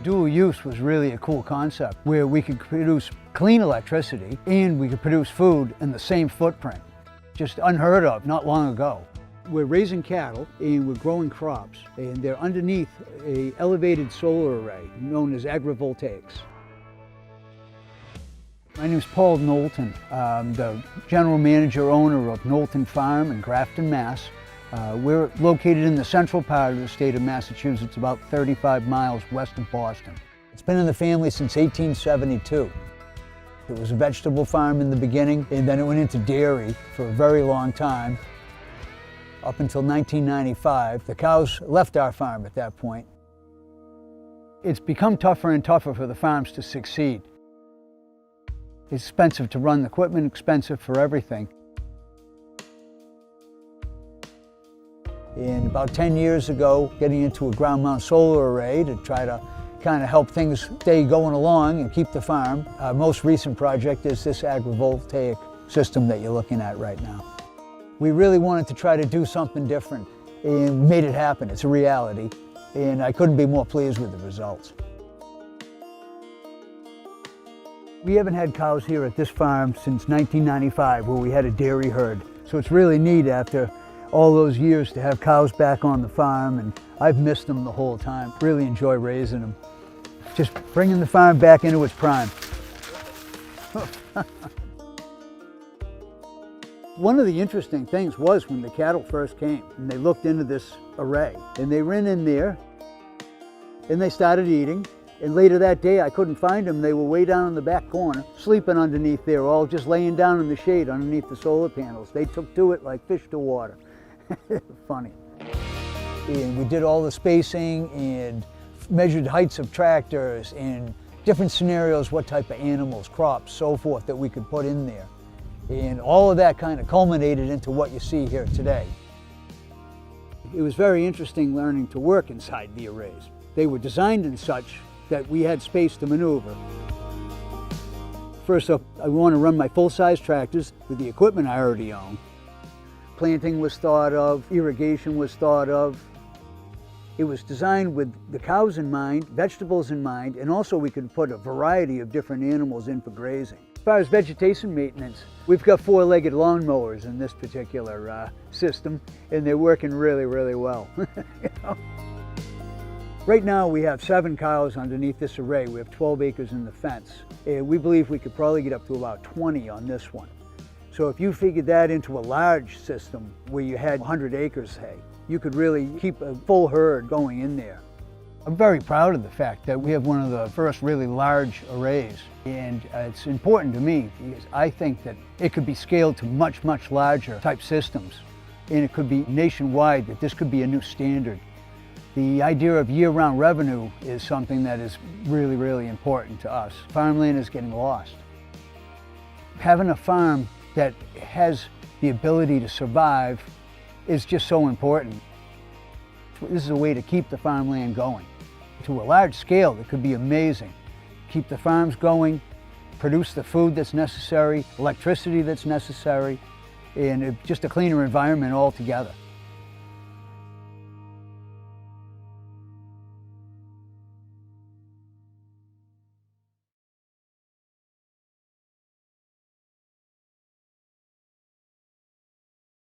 Dual use was really a cool concept where we could produce clean electricity and we could produce food in the same footprint. Just unheard of not long ago. We're raising cattle and we're growing crops, and they're underneath an elevated solar array known as agrivoltaics. My name is Paul Knowlton. I'm the general manager owner of Knowlton Farm in Grafton, Mass. We're located in the central part of the state of Massachusetts, about 35 miles west of Boston. It's been in the family since 1872. It was a vegetable farm in the beginning, and then it went into dairy for a very long time. Up until 1995, the cows left our farm at that point. It's become tougher and tougher for the farms to succeed. It's expensive to run the equipment, expensive for everything. And about 10 years ago, getting into a ground mount solar array to try to kind of help things stay going along and keep the farm. Our most recent project is this agrivoltaic system that you're looking at right now. We really wanted to try to do something different, and we made it happen. It's a reality, and I couldn't be more pleased with the results. We haven't had cows here at this farm since 1995, where we had a dairy herd. So it's really neat after all those years to have cows back on the farm, and I've missed them the whole time. Really enjoy raising them. Just bringing the farm back into its prime. One of the interesting things was when the cattle first came and they looked into this array, and they ran in there and they started eating. And later that day, I couldn't find them. They were way down in the back corner, sleeping underneath there, all just laying down in the shade underneath the solar panels. They took to it like fish to water. Funny. And we did all the spacing and measured heights of tractors and different scenarios, what type of animals, crops, so forth, that we could put in there. And all of that kind of culminated into what you see here today. It was very interesting learning to work inside the arrays. They were designed in such that we had space to maneuver. First up, I want to run my full-size tractors with the equipment I already own. Planting was thought of, irrigation was thought of. It was designed with the cows in mind, vegetables in mind, and also we could put a variety of different animals in for grazing. As far as vegetation maintenance, we've got four-legged lawnmowers in this particular system, and they're working really, really well. You know? Right now we have 7 cows underneath this array. We have 12 acres in the fence. And we believe we could probably get up to about 20 on this one. So if you figured that into a large system where you had 100 acres, say, you could really keep a full herd going in there. I'm very proud of the fact that we have one of the first really large arrays. And it's important to me because I think that it could be scaled to much, much larger type systems. And it could be nationwide, that this could be a new standard. The idea of year-round revenue is something that is really, really important to us. Farmland is getting lost. Having a farm that has the ability to survive is just so important. This is a way to keep the farmland going. To a large scale, it could be amazing. Keep the farms going, produce the food that's necessary, electricity that's necessary, and just a cleaner environment altogether.